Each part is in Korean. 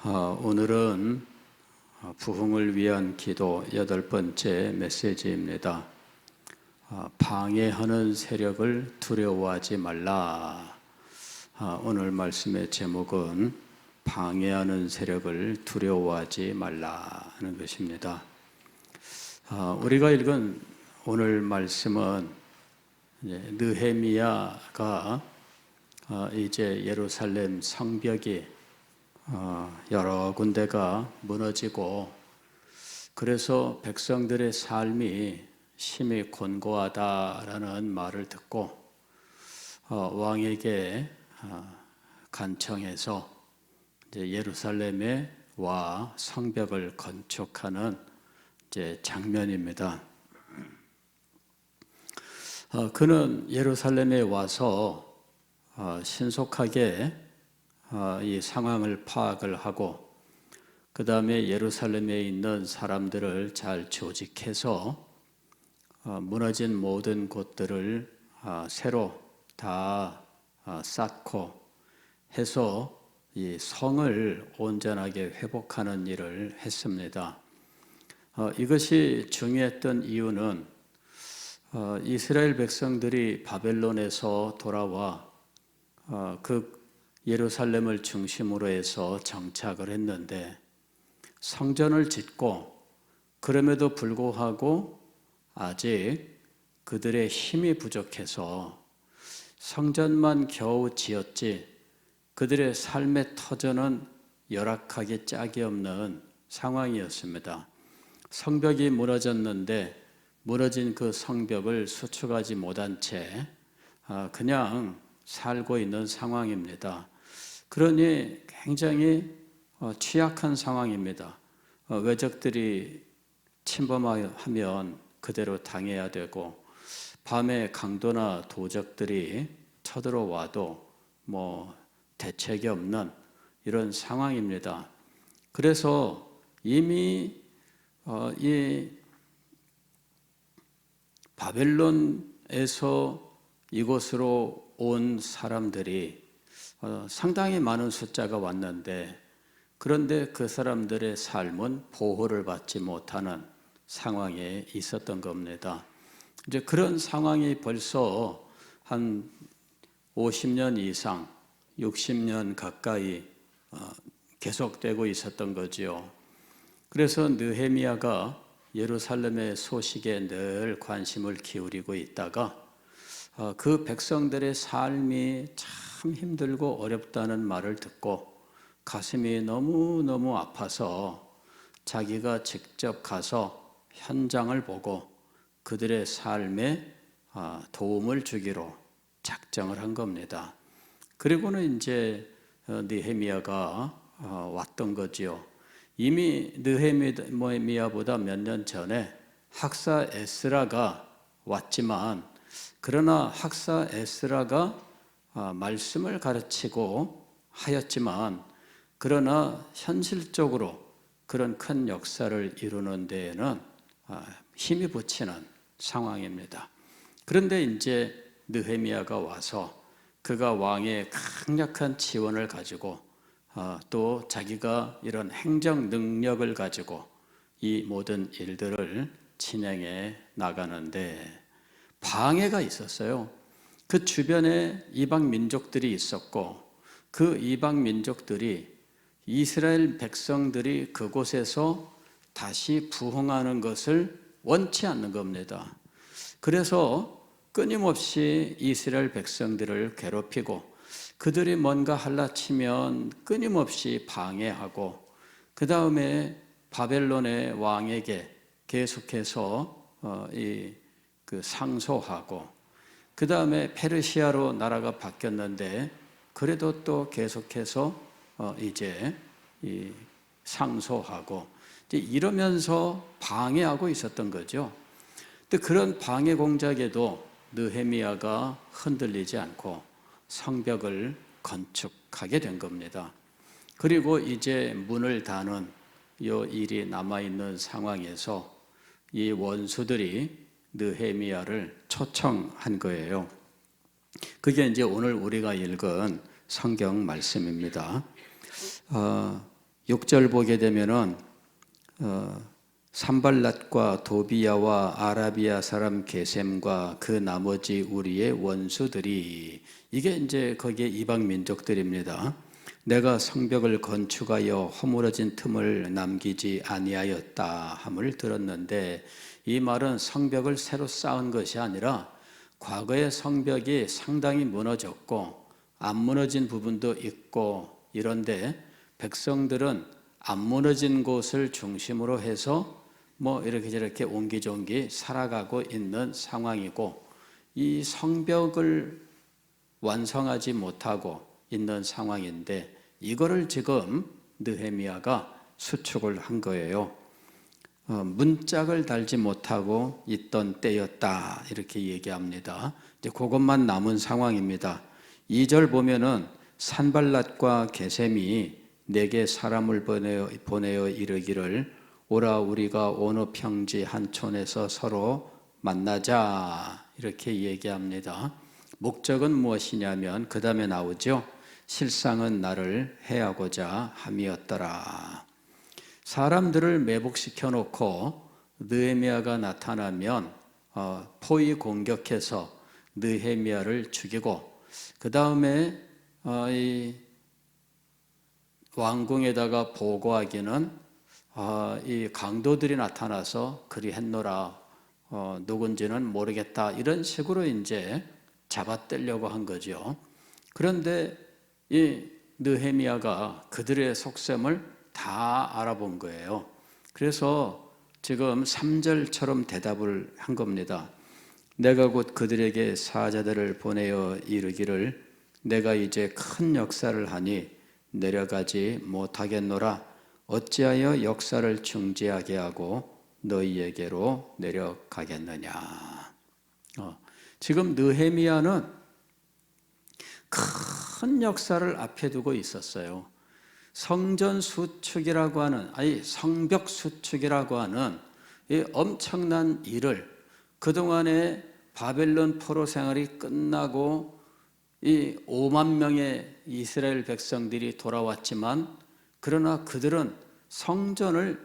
오늘은 부흥을 위한 기도 8번째 메시지입니다. 방해하는 세력을 두려워하지 말라. 오늘 말씀의 제목은 방해하는 세력을 두려워하지 말라 하는 것입니다. 우리가 읽은 오늘 말씀은 느헤미야가 이제 예루살렘 성벽이 여러 군데가 무너지고 그래서 백성들의 삶이 심히 곤고하다라는 말을 듣고 왕에게 간청해서 이제 예루살렘에 와 성벽을 건축하는 이제 장면입니다. 그는 예루살렘에 와서 신속하게 이 상황을 파악을 하고 그 다음에 예루살렘에 있는 사람들을 잘 조직해서 무너진 모든 곳들을 새로 다 쌓고 해서 이 성을 온전하게 회복하는 일을 했습니다. 이것이 중요했던 이유는 이스라엘 백성들이 바벨론에서 돌아와 그 예루살렘을 중심으로 해서 정착을 했는데 성전을 짓고 그럼에도 불구하고 아직 그들의 힘이 부족해서 성전만 겨우 지었지 그들의 삶의 터전은 열악하기 짝이 없는 상황이었습니다. 성벽이 무너졌는데 무너진 그 성벽을 수축하지 못한 채 그냥 살고 있는 상황입니다. 그러니 굉장히 취약한 상황입니다. 외적들이 침범하면 그대로 당해야 되고 밤에 강도나 도적들이 쳐들어와도 대책이 없는 이런 상황입니다. 그래서 이미 이 바벨론에서 이곳으로 온 사람들이 상당히 많은 숫자가 왔는데 그런데 그 사람들의 삶은 보호를 받지 못하는 상황에 있었던 겁니다. 이제 그런 상황이 벌써 한 50년 이상, 60년 가까이 계속되고 있었던 거지요. 그래서 느헤미야가 예루살렘의 소식에 늘 관심을 기울이고 있다가 그 백성들의 삶이 참 힘들고 어렵다는 말을 듣고 가슴이 너무너무 아파서 자기가 직접 가서 현장을 보고 그들의 삶에 도움을 주기로 작정을 한 겁니다. 그리고는 이제 느헤미야가 왔던 거지요. 이미 느헤미야보다 몇 년 전에 학사 에스라가 왔지만 그러나 학사 에스라가 말씀을 가르치고 하였지만 그러나 현실적으로 그런 큰 역사를 이루는 데에는 힘이 붙이는 상황입니다. 그런데 이제 느헤미야가 와서 그가 왕의 강력한 지원을 가지고 또 자기가 이런 행정 능력을 가지고 이 모든 일들을 진행해 나가는데 방해가 있었어요. 그 주변에 이방 민족들이 있었고 그 이방 민족들이 이스라엘 백성들이 그곳에서 다시 부흥하는 것을 원치 않는 겁니다. 그래서 끊임없이 이스라엘 백성들을 괴롭히고 그들이 뭔가 할라치면 끊임없이 방해하고 그 다음에 바벨론의 왕에게 계속해서 상소하고 그 다음에 페르시아로 나라가 바뀌었는데 그래도 또 계속해서 이제 상소하고 이제 이러면서 방해하고 있었던 거죠. 근데 그런 방해 공작에도 느헤미야가 흔들리지 않고 성벽을 건축하게 된 겁니다. 그리고 이제 문을 닫는 이 일이 남아있는 상황에서 이 원수들이 느헤미야를 초청한 거예요. 그게 이제 오늘 우리가 읽은 성경 말씀입니다. 6절 보게 되면은 산발랏과 도비야와 아라비아 사람 게셈과 그 나머지 우리의 원수들이, 이게 이제 거기에 이방 민족들입니다. 내가 성벽을 건축하여 허물어진 틈을 남기지 아니하였다 함을 들었는데, 이 말은 성벽을 새로 쌓은 것이 아니라 과거의 성벽이 상당히 무너졌고 안 무너진 부분도 있고 이런데, 백성들은 안 무너진 곳을 중심으로 해서 뭐 이렇게 저렇게 옹기종기 살아가고 있는 상황이고, 이 성벽을 완성하지 못하고 있는 상황인데, 이거를 지금 느헤미야가 수축을 한 거예요. 문짝을 달지 못하고 있던 때였다 이렇게 얘기합니다. 이제 그것만 남은 상황입니다. 2절 보면은 산발랏과 게셈이 내게 사람을 보내어 이르기를 오라 우리가 어느 평지 한 촌에서 서로 만나자 이렇게 얘기합니다. 목적은 무엇이냐면 그 다음에 나오죠. 실상은 나를 해하고자 함이었더라. 사람들을 매복시켜 놓고 느헤미야가 나타나면 포위 공격해서 느헤미야를 죽이고, 그 다음에 이 왕궁에다가 보고하기는 이 강도들이 나타나서 그리 했노라, 누군지는 모르겠다, 이런 식으로 이제 잡아떼려고 한 거죠. 그런데 이 느헤미야가 그들의 속셈을 다 알아본 거예요. 그래서 지금 3절처럼 대답을 한 겁니다. 내가 곧 그들에게 사자들을 보내어 이르기를 내가 이제 큰 역사를 하니 내려가지 못하겠노라. 어찌하여 역사를 중지하게 하고 너희에게로 내려가겠느냐. 지금 느헤미야는 큰 역사를 앞에 두고 있었어요. 성전 수축이라고 하는, 아니 성벽 수축이라고 하는 이 엄청난 일을, 그동안에 바벨론 포로 생활이 끝나고 이 5만 명의 이스라엘 백성들이 돌아왔지만, 그러나 그들은 성벽을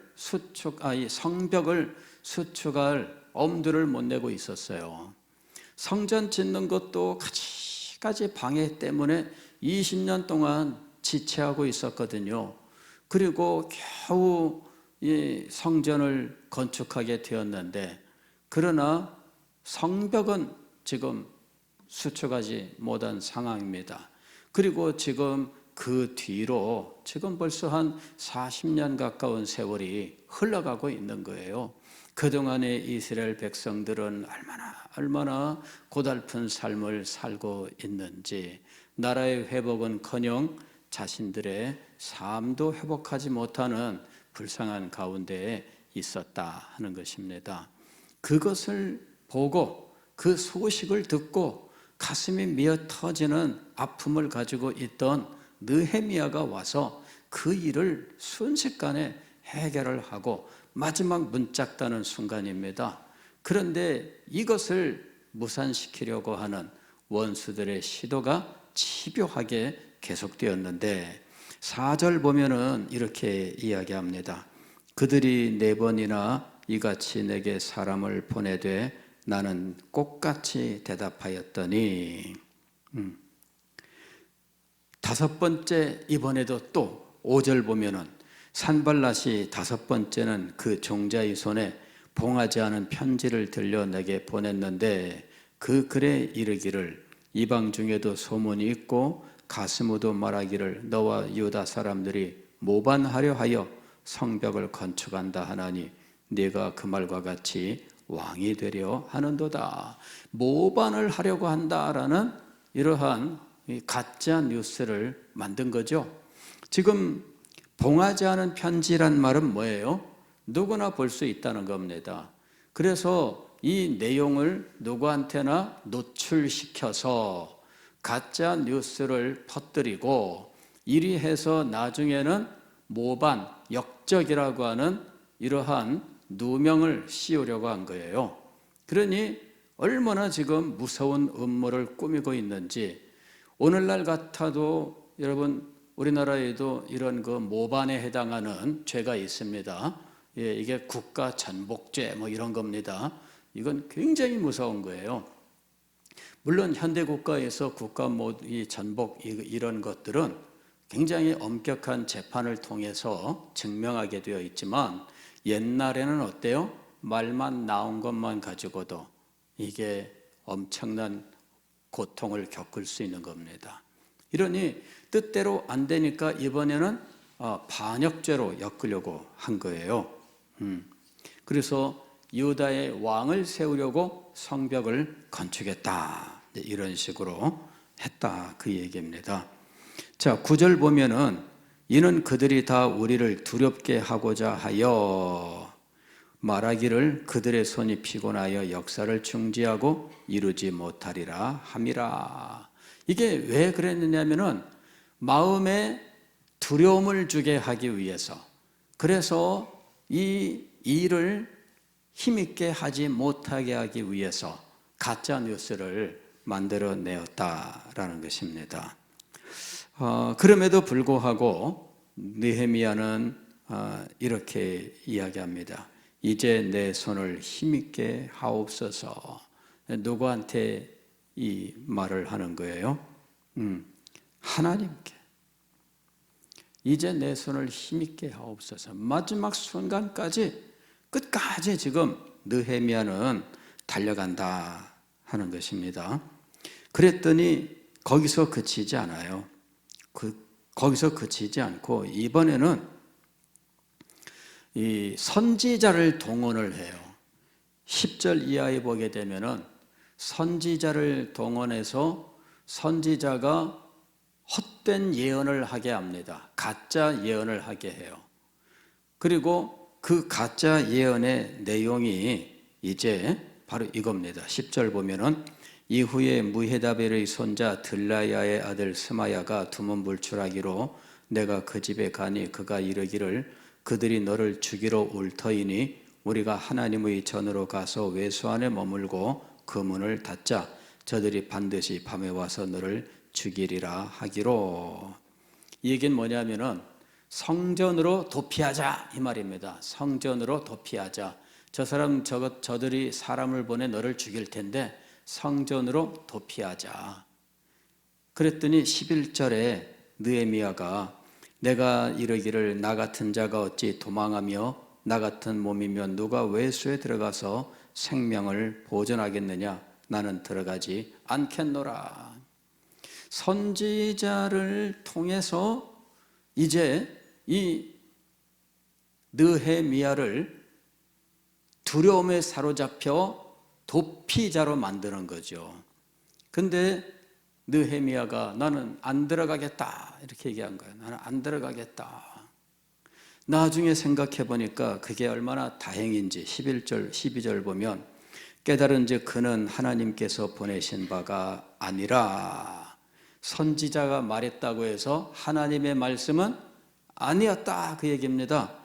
수축할 엄두를 못 내고 있었어요. 성전 짓는 것도 가지가지 방해 때문에 20년 동안 지체하고 있었거든요. 그리고 겨우 이 성전을 건축하게 되었는데, 그러나 성벽은 지금 수축하지 못한 상황입니다. 그리고 지금 그 뒤로 지금 벌써 한 40년 가까운 세월이 흘러가고 있는 거예요. 그동안의 이스라엘 백성들은 얼마나 고달픈 삶을 살고 있는지, 나라의 회복은커녕 자신들의 삶도 회복하지 못하는 불쌍한 가운데에 있었다 하는 것입니다. 그것을 보고 그 소식을 듣고 가슴이 미어 터지는 아픔을 가지고 있던 느헤미야가 와서 그 일을 순식간에 해결을 하고 마지막 문짝 따는 순간입니다. 그런데 이것을 무산시키려고 하는 원수들의 시도가 집요하게 계속되었는데, 4절 보면은 이렇게 이야기합니다. 그들이 4번이나 이같이 내게 사람을 보내되 나는 꽃같이 대답하였더니, 5번째 이번에도 또 5절 보면은 산발랏이 5번째는 그 종자의 손에 봉하지 않은 편지를 들려 내게 보냈는데, 그 글에 이르기를 이방 중에도 소문이 있고 가스무도 말하기를 너와 유다 사람들이 모반하려 하여 성벽을 건축한다 하나니 네가 그 말과 같이 왕이 되려 하는도다. 모반을 하려고 한다라는 이러한 가짜 뉴스를 만든 거죠. 지금 봉하지 않은 편지란 말은 뭐예요? 누구나 볼 수 있다는 겁니다. 그래서 이 내용을 누구한테나 노출시켜서 가짜 뉴스를 퍼뜨리고, 이리 해서 나중에는 모반, 역적이라고 하는 이러한 누명을 씌우려고 한 거예요. 그러니 얼마나 지금 무서운 음모를 꾸미고 있는지, 오늘날 같아도 여러분 우리나라에도 이런 그 모반에 해당하는 죄가 있습니다. 예, 이게 국가 전복죄 뭐 이런 겁니다. 이건 굉장히 무서운 거예요. 물론 현대 국가에서 국가 이 전복 이런 것들은 굉장히 엄격한 재판을 통해서 증명하게 되어 있지만 옛날에는 어때요? 말만 나온 것만 가지고도 이게 엄청난 고통을 겪을 수 있는 겁니다. 이러니 뜻대로 안 되니까 이번에는 반역죄로 엮으려고 한 거예요. 그래서 유다의 왕을 세우려고 성벽을 건축했다. 이런 식으로 했다. 그 얘기입니다. 자, 9절 보면은 이는 그들이 다 우리를 두렵게 하고자 하여 말하기를 그들의 손이 피곤하여 역사를 중지하고 이루지 못하리라 함이라. 이게 왜 그랬느냐면은 마음에 두려움을 주게 하기 위해서, 그래서 이 일을 힘있게 하지 못하게 하기 위해서 가짜 뉴스를 만들어내었다라는 것입니다. 그럼에도 불구하고 느헤미야는 이렇게 이야기합니다. 이제 내 손을 힘있게 하옵소서. 누구한테 이 말을 하는 거예요? 하나님께. 이제 내 손을 힘있게 하옵소서. 마지막 순간까지 끝까지 지금 느헤미야는 달려간다 하는 것입니다. 그랬더니 거기서 그치지 않아요. 거기서 그치지 않고 이번에는 이 선지자를 동원을 해요. 10절 이하에 보게 되면은 선지자를 동원해서 선지자가 헛된 예언을 하게 합니다. 가짜 예언을 하게 해요. 그리고 그 가짜 예언의 내용이 이제 바로 이겁니다. 10절 보면은 이후에 무헤다벨의 손자 들라야의 아들 스마야가 두문불출하기로 내가 그 집에 가니 그가 이르기를 그들이 너를 죽이러 올 터이니 우리가 하나님의 전으로 가서 외수 안에 머물고 그 문을 닫자. 저들이 반드시 밤에 와서 너를 죽이리라 하기로. 이 얘기는 뭐냐면은 성전으로 도피하자 이 말입니다. 성전으로 도피하자. 저들이 사람을 보내 너를 죽일 텐데 성전으로 도피하자. 그랬더니 11절에 느헤미야가 내가 이르기를 나 같은 자가 어찌 도망하며 나 같은 몸이면 누가 외수에 들어가서 생명을 보존하겠느냐. 나는 들어가지 않겠노라. 선지자를 통해서 이제 이 느헤미야를 두려움에 사로잡혀 도피자로 만드는 거죠. 근데 느헤미야가 나는 안 들어가겠다 이렇게 얘기한 거예요. 나는 안 들어가겠다. 나중에 생각해 보니까 그게 얼마나 다행인지 11절 12절 보면 깨달은즉 그는 하나님께서 보내신 바가 아니라, 선지자가 말했다고 해서 하나님의 말씀은 아니었다 그 얘기입니다.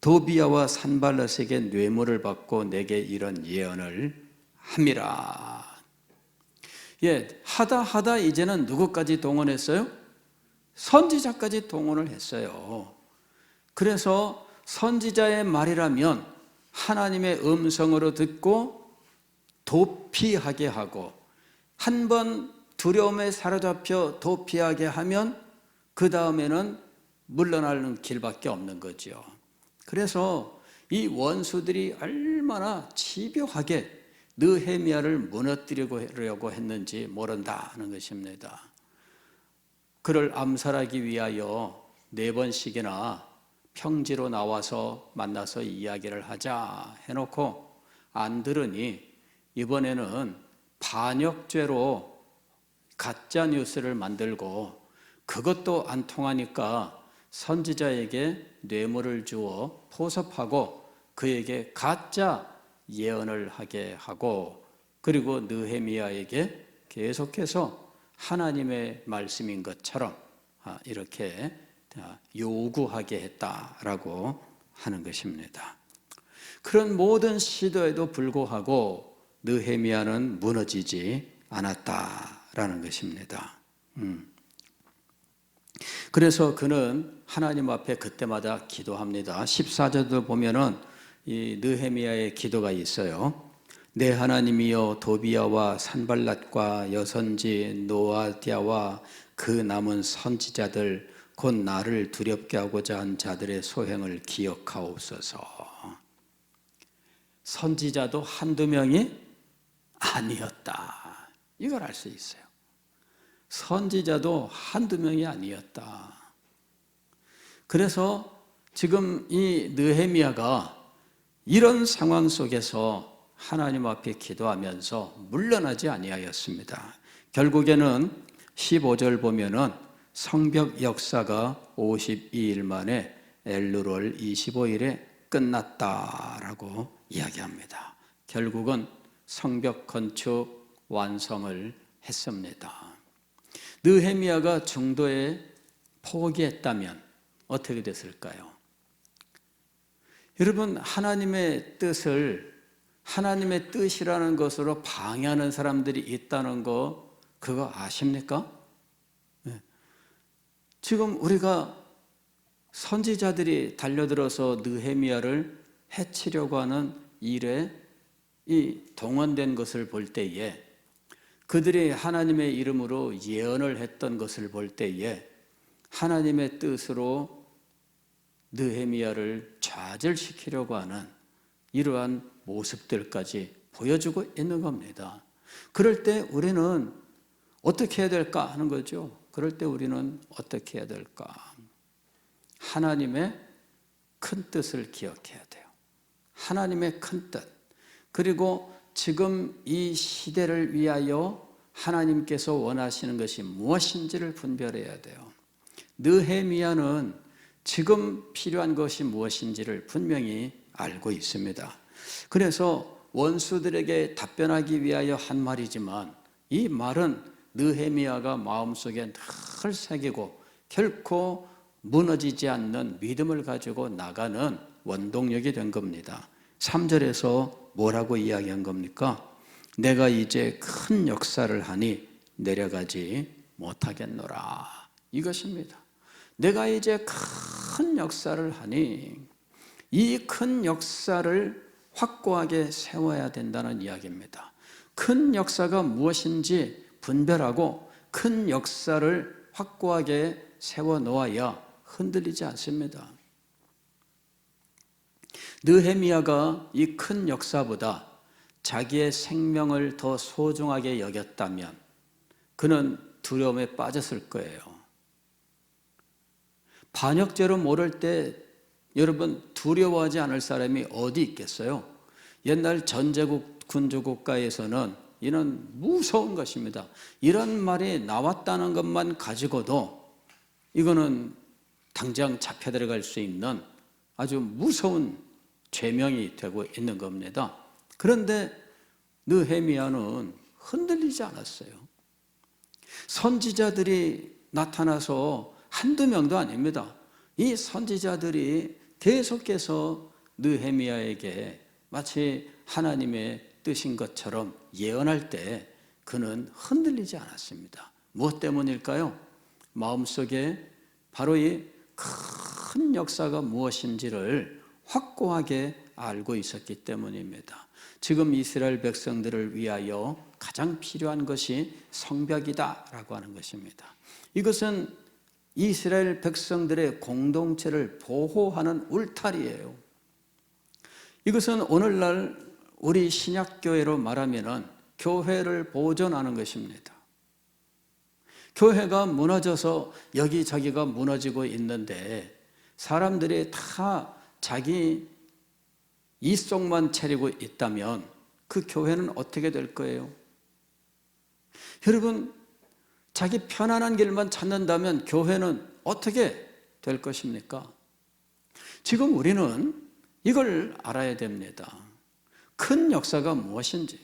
도비야와 산발랏에게 뇌물을 받고 내게 이런 예언을 함이라. 예, 하다 이제는 누구까지 동원했어요? 선지자까지 동원을 했어요. 그래서 선지자의 말이라면 하나님의 음성으로 듣고 도피하게 하고, 한번 두려움에 사로잡혀 도피하게 하면 그 다음에는 물러나는 길밖에 없는 거죠. 그래서 이 원수들이 얼마나 집요하게 느헤미야를 무너뜨리려고 했는지 모른다는 것입니다. 그를 암살하기 위하여 4번씩이나 평지로 나와서 만나서 이야기를 하자 해놓고 안 들으니 이번에는 반역죄로 가짜 뉴스를 만들고, 그것도 안 통하니까 선지자에게 뇌물을 주어 포섭하고 그에게 가짜 예언을 하게 하고, 그리고 느헤미야에게 계속해서 하나님의 말씀인 것처럼 이렇게 요구하게 했다라고 하는 것입니다. 그런 모든 시도에도 불구하고 느헤미야는 무너지지 않았다라는 것입니다. 그래서 그는 하나님 앞에 그때마다 기도합니다. 14절도 보면은 이 느헤미야의 기도가 있어요. 내 하나님이여, 도비야와 산발랏과 여선지 노아디아와 그 남은 선지자들 곧 나를 두렵게 하고자 한 자들의 소행을 기억하옵소서. 선지자도 한두 명이 아니었다, 이걸 알 수 있어요. 선지자도 한두 명이 아니었다. 그래서 지금 이 느헤미야가 이런 상황 속에서 하나님 앞에 기도하면서 물러나지 아니하였습니다. 결국에는 15절 보면은 성벽 역사가 52일 만에 엘루월 25일에 끝났다라고 이야기합니다. 결국은 성벽 건축 완성을 했습니다. 느헤미야가 중도에 포기했다면 어떻게 됐을까요? 여러분, 하나님의 뜻이라는 것으로 방해하는 사람들이 있다는 거, 그거 아십니까? 네. 지금 우리가 선지자들이 달려들어서 느헤미야를 해치려고 하는 일에 이 동원된 것을 볼 때에, 그들이 하나님의 이름으로 예언을 했던 것을 볼 때에 하나님의 뜻으로 느헤미야를 좌절시키려고 하는 이러한 모습들까지 보여주고 있는 겁니다. 그럴 때 우리는 어떻게 해야 될까 하는 거죠. 그럴 때 우리는 어떻게 해야 될까? 하나님의 큰 뜻을 기억해야 돼요. 하나님의 큰 뜻. 그리고 지금 이 시대를 위하여 하나님께서 원하시는 것이 무엇인지를 분별해야 돼요. 느헤미야는 지금 필요한 것이 무엇인지를 분명히 알고 있습니다. 그래서 원수들에게 답변하기 위하여 한 말이지만, 이 말은 느헤미야가 마음속에 늘 새기고 결코 무너지지 않는 믿음을 가지고 나가는 원동력이 된 겁니다. 3절에서 뭐라고 이야기한 겁니까? 내가 이제 큰 역사를 하니 내려가지 못하겠노라, 이것입니다. 내가 이제 큰 역사를 하니, 이 큰 역사를 확고하게 세워야 된다는 이야기입니다. 큰 역사가 무엇인지 분별하고 큰 역사를 확고하게 세워놓아야 흔들리지 않습니다. 느헤미야가 이 큰 역사보다 자기의 생명을 더 소중하게 여겼다면 그는 두려움에 빠졌을 거예요. 반역죄로 모를 때 여러분, 두려워하지 않을 사람이 어디 있겠어요? 옛날 전제국 군주국가에서는 이는 무서운 것입니다. 이런 말이 나왔다는 것만 가지고도 이거는 당장 잡혀 들어갈 수 있는 아주 무서운 죄명이 되고 있는 겁니다. 그런데 느헤미야는 흔들리지 않았어요. 선지자들이 나타나서 한두 명도 아닙니다. 이 선지자들이 계속해서 느헤미야에게 마치 하나님의 뜻인 것처럼 예언할 때 그는 흔들리지 않았습니다. 무엇 때문일까요? 마음속에 바로 이 큰 역사가 무엇인지를 확고하게 알고 있었기 때문입니다. 지금 이스라엘 백성들을 위하여 가장 필요한 것이 성벽이다라고 하는 것입니다. 이것은 이스라엘 백성들의 공동체를 보호하는 울타리예요. 이것은 오늘날 우리 신약교회로 말하면 교회를 보존하는 것입니다. 교회가 무너져서 여기저기가 무너지고 있는데 사람들이 다 자기 이속만 차리고 있다면 그 교회는 어떻게 될 거예요? 여러분, 자기 편안한 길만 찾는다면 교회는 어떻게 될 것입니까? 지금 우리는 이걸 알아야 됩니다. 큰 역사가 무엇인지.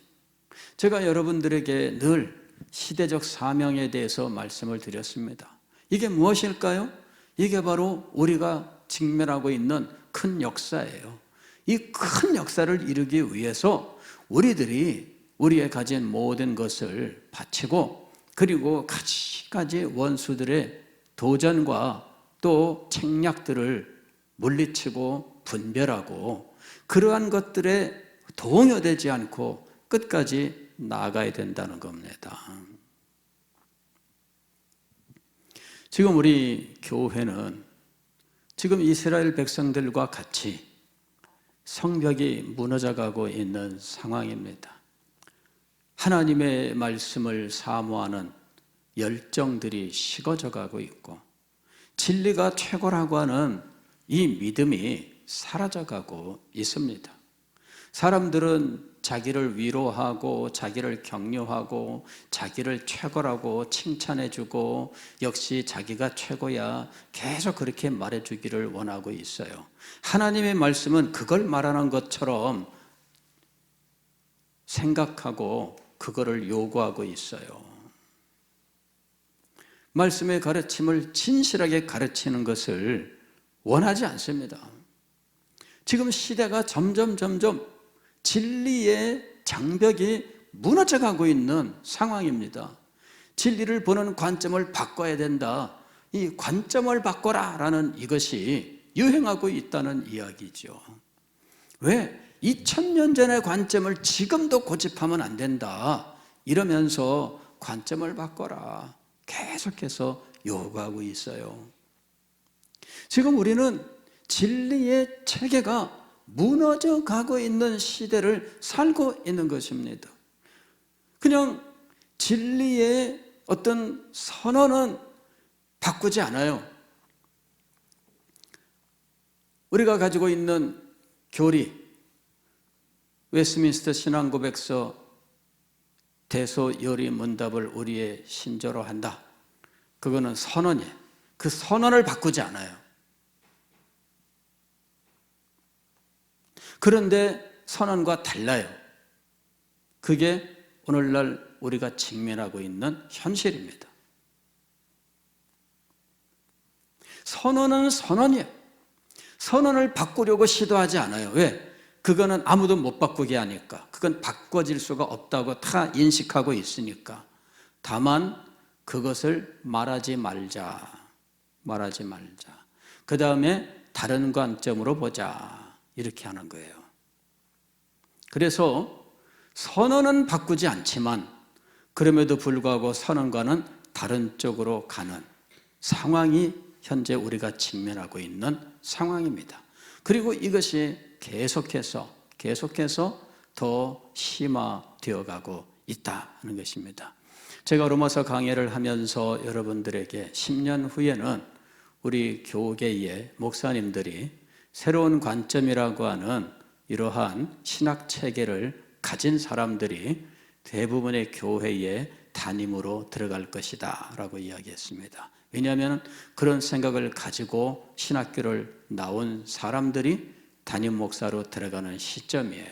제가 여러분들에게 늘 시대적 사명에 대해서 말씀을 드렸습니다. 이게 무엇일까요? 이게 바로 우리가 직면하고 있는 큰 역사예요. 이 큰 역사를 이루기 위해서 우리들이 우리의 가진 모든 것을 바치고, 그리고 가지가지 원수들의 도전과 또 책략들을 물리치고 분별하고 그러한 것들에 동요되지 않고 끝까지 나아가야 된다는 겁니다. 지금 우리 교회는 지금 이스라엘 백성들과 같이 성벽이 무너져가고 있는 상황입니다. 하나님의 말씀을 사모하는 열정들이 식어져 가고 있고 진리가 최고라고 하는 이 믿음이 사라져가고 있습니다. 사람들은 자기를 위로하고 자기를 격려하고 자기를 최고라고 칭찬해주고 역시 자기가 최고야 계속 그렇게 말해주기를 원하고 있어요. 하나님의 말씀은 그걸 말하는 것처럼 생각하고 그거를 요구하고 있어요. 말씀의 가르침을 진실하게 가르치는 것을 원하지 않습니다. 지금 시대가 점점 진리의 장벽이 무너져가고 있는 상황입니다. 진리를 보는 관점을 바꿔야 된다. 이 관점을 바꿔라 라는 이것이 유행하고 있다는 이야기죠. 왜? 2000년 전의 관점을 지금도 고집하면 안 된다. 이러면서 관점을 바꿔라. 계속해서 요구하고 있어요. 지금 우리는 진리의 체계가 무너져 가고 있는 시대를 살고 있는 것입니다. 그냥 진리의 어떤 선언은 바꾸지 않아요. 우리가 가지고 있는 교리, 웨스트민스터 신앙고백서 대소요리 문답을 우리의 신조로 한다. 그거는 선언이에요. 그 선언을 바꾸지 않아요. 그런데 선언과 달라요. 그게 오늘날 우리가 직면하고 있는 현실입니다. 선언은 선언이에요. 선언을 바꾸려고 시도하지 않아요. 왜? 그거는 아무도 못 바꾸게 하니까. 그건 바꿔질 수가 없다고 다 인식하고 있으니까. 다만 그것을 말하지 말자. 그 다음에 다른 관점으로 보자. 이렇게 하는 거예요. 그래서 선언은 바꾸지 않지만 그럼에도 불구하고 선언과는 다른 쪽으로 가는 상황이 현재 우리가 직면하고 있는 상황입니다. 그리고 이것이 계속해서 더 심화되어 가고 있다는 것입니다. 제가 로마서 강해를 하면서 여러분들에게 10년 후에는 우리 교계의 목사님들이 새로운 관점이라고 하는 이러한 신학 체계를 가진 사람들이 대부분의 교회의 담임으로 들어갈 것이다 라고 이야기했습니다. 왜냐하면 그런 생각을 가지고 신학교를 나온 사람들이 담임 목사로 들어가는 시점이에요.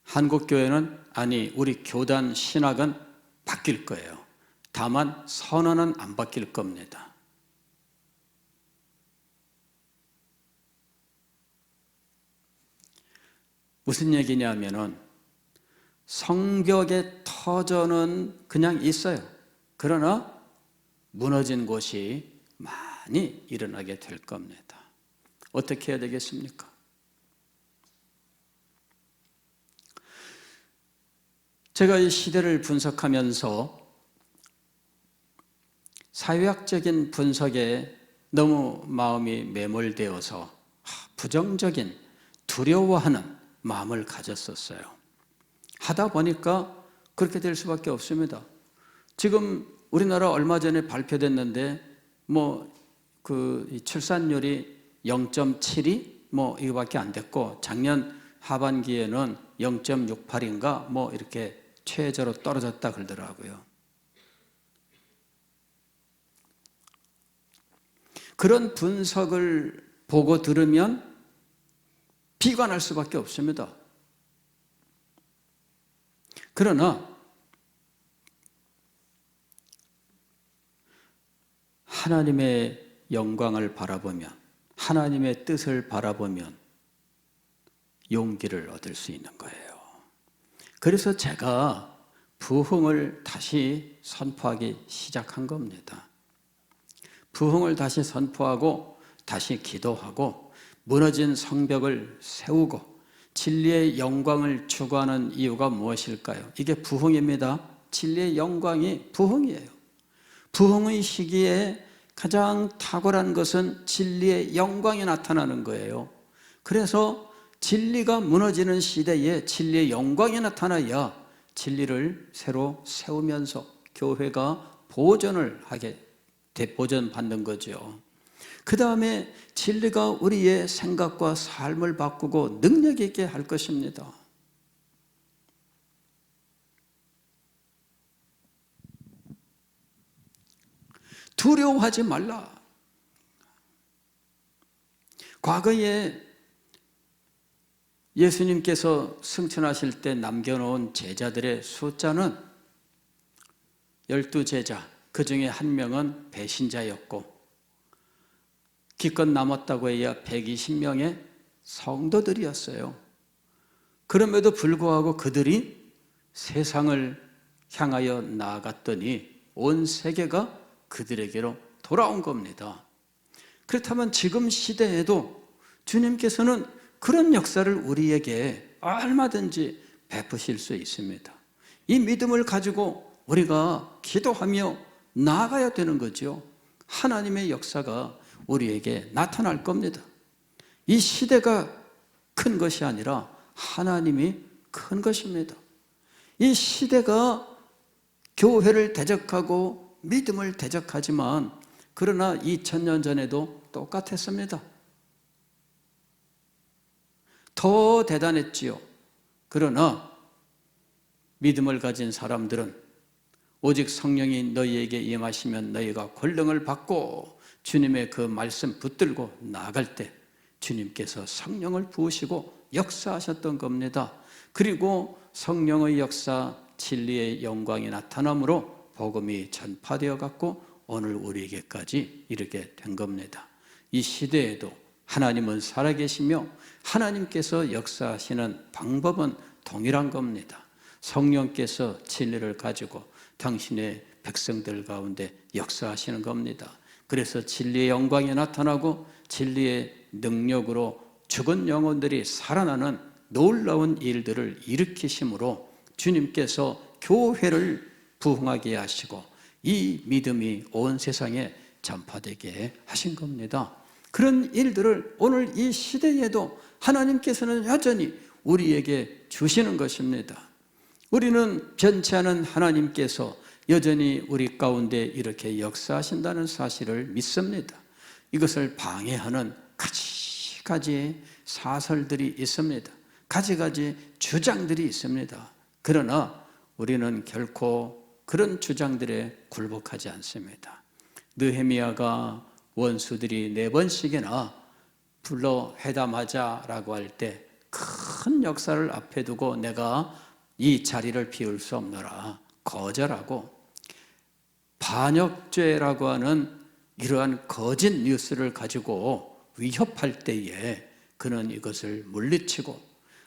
한국교회는 우리 교단 신학은 바뀔 거예요. 다만 선언은 안 바뀔 겁니다. 무슨 얘기냐면은 성벽의 터전은 그냥 있어요. 그러나 무너진 곳이 많이 일어나게 될 겁니다. 어떻게 해야 되겠습니까? 제가 이 시대를 분석하면서 사회학적인 분석에 너무 마음이 매몰되어서 부정적인 두려워하는 마음을 가졌었어요. 하다 보니까 그렇게 될 수밖에 없습니다. 지금 우리나라 얼마 전에 발표됐는데 출산율이 0.72 이거밖에 안 됐고 작년 하반기에는 0.68인가 이렇게 최저로 떨어졌다 그러더라고요. 그런 분석을 보고 들으면 비관할 수밖에 없습니다. 그러나 하나님의 영광을 바라보면, 하나님의 뜻을 바라보면 용기를 얻을 수 있는 거예요. 그래서 제가 부흥을 다시 선포하기 시작한 겁니다. 부흥을 다시 선포하고 다시 기도하고 무너진 성벽을 세우고 진리의 영광을 추구하는 이유가 무엇일까요? 이게 부흥입니다. 진리의 영광이 부흥이에요. 부흥의 시기에 가장 탁월한 것은 진리의 영광이 나타나는 거예요. 그래서 진리가 무너지는 시대에 진리의 영광이 나타나야 진리를 새로 세우면서 교회가 보존받는 거죠. 그 다음에 진리가 우리의 생각과 삶을 바꾸고 능력 있게 할 것입니다. 두려워하지 말라. 과거에 예수님께서 승천하실 때 남겨놓은 제자들의 숫자는 12제자, 그 중에 한 명은 배신자였고 기껏 남았다고 해야 120명의 성도들이었어요. 그럼에도 불구하고 그들이 세상을 향하여 나아갔더니 온 세계가 그들에게로 돌아온 겁니다. 그렇다면 지금 시대에도 주님께서는 그런 역사를 우리에게 얼마든지 베푸실 수 있습니다. 이 믿음을 가지고 우리가 기도하며 나아가야 되는 거죠. 하나님의 역사가 우리에게 나타날 겁니다. 이 시대가 큰 것이 아니라 하나님이 큰 것입니다. 이 시대가 교회를 대적하고 믿음을 대적하지만 그러나 2000년 전에도 똑같았습니다. 더 대단했지요. 그러나 믿음을 가진 사람들은 오직 성령이 너희에게 임하시면 너희가 권능을 받고 주님의 그 말씀 붙들고 나아갈 때 주님께서 성령을 부으시고 역사하셨던 겁니다. 그리고 성령의 역사, 진리의 영광이 나타남으로 복음이 전파되어 갖고 오늘 우리에게까지 이르게 된 겁니다. 이 시대에도 하나님은 살아계시며 하나님께서 역사하시는 방법은 동일한 겁니다. 성령께서 진리를 가지고 당신의 백성들 가운데 역사하시는 겁니다. 그래서 진리의 영광이 나타나고 진리의 능력으로 죽은 영혼들이 살아나는 놀라운 일들을 일으키심으로 주님께서 교회를 부흥하게 하시고 이 믿음이 온 세상에 전파되게 하신 겁니다. 그런 일들을 오늘 이 시대에도 하나님께서는 여전히 우리에게 주시는 것입니다. 우리는 변치 않은 하나님께서 여전히 우리 가운데 이렇게 역사하신다는 사실을 믿습니다. 이것을 방해하는 가지가지 사설들이 있습니다. 가지가지 주장들이 있습니다. 그러나 우리는 결코 그런 주장들에 굴복하지 않습니다. 느헤미야가 원수들이 4번씩이나 불러 회담하자라고 할 때 큰 역사를 앞에 두고 내가 이 자리를 비울 수 없노라 거절하고 반역죄라고 하는 이러한 거짓 뉴스를 가지고 위협할 때에 그는 이것을 물리치고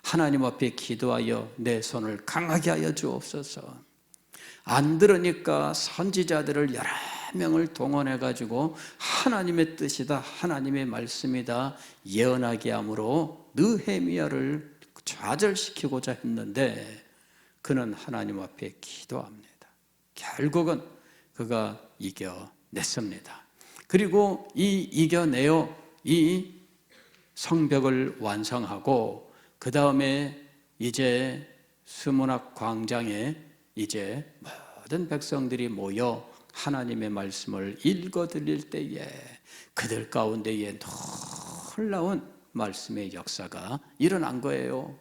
하나님 앞에 기도하여 내 손을 강하게 하여 주옵소서. 안 들으니까 선지자들을 여러 명을 동원해 가지고 하나님의 뜻이다, 하나님의 말씀이다 예언하게 함으로 느헤미야를 좌절시키고자 했는데 그는 하나님 앞에 기도합니다. 결국은 그가 이겨냈습니다. 그리고 이겨내어 이 성벽을 완성하고 그 다음에 이제 수문학 광장에 이제 모든 백성들이 모여 하나님의 말씀을 읽어 들릴 때에 그들 가운데에 놀라운 말씀의 역사가 일어난 거예요.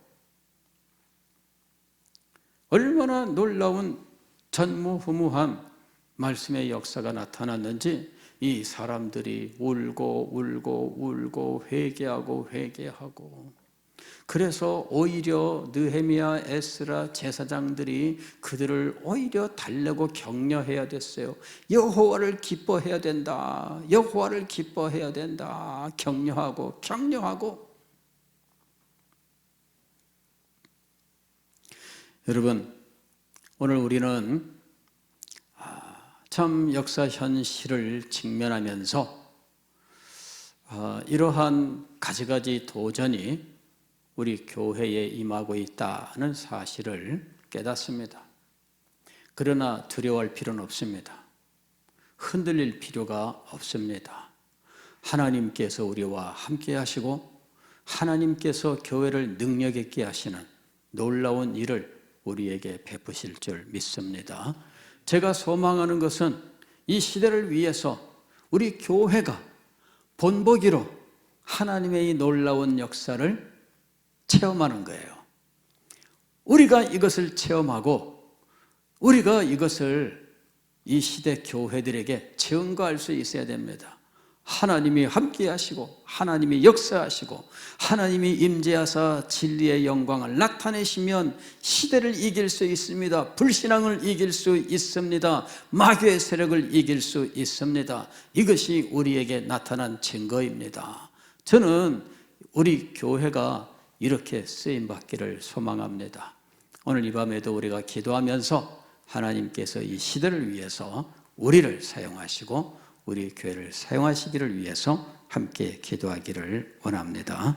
얼마나 놀라운 전무후무한 말씀의 역사가 나타났는지 이 사람들이 울고 회개하고 그래서 오히려 느헤미야, 에스라 제사장들이 그들을 오히려 달래고 격려해야 됐어요. 여호와를 기뻐해야 된다. 여호와를 기뻐해야 된다. 격려하고 여러분, 오늘 우리는 참 역사 현실을 직면하면서 이러한 가지가지 도전이 우리 교회에 임하고 있다는 사실을 깨닫습니다. 그러나 두려워할 필요는 없습니다. 흔들릴 필요가 없습니다. 하나님께서 우리와 함께 하시고 하나님께서 교회를 능력 있게 하시는 놀라운 일을 우리에게 베푸실 줄 믿습니다. 제가 소망하는 것은 이 시대를 위해서 우리 교회가 본보기로 하나님의 이 놀라운 역사를 체험하는 거예요. 우리가 이것을 체험하고 우리가 이것을 이 시대 교회들에게 증거할 수 있어야 됩니다. 하나님이 함께 하시고 하나님이 역사하시고 하나님이 임재하사 진리의 영광을 나타내시면 시대를 이길 수 있습니다. 불신앙을 이길 수 있습니다. 마귀의 세력을 이길 수 있습니다. 이것이 우리에게 나타난 증거입니다. 저는 우리 교회가 이렇게 쓰임받기를 소망합니다. 오늘 이 밤에도 우리가 기도하면서 하나님께서 이 시대를 위해서 우리를 사용하시고 우리 교회를 사용하시기를 위해서 함께 기도하기를 원합니다.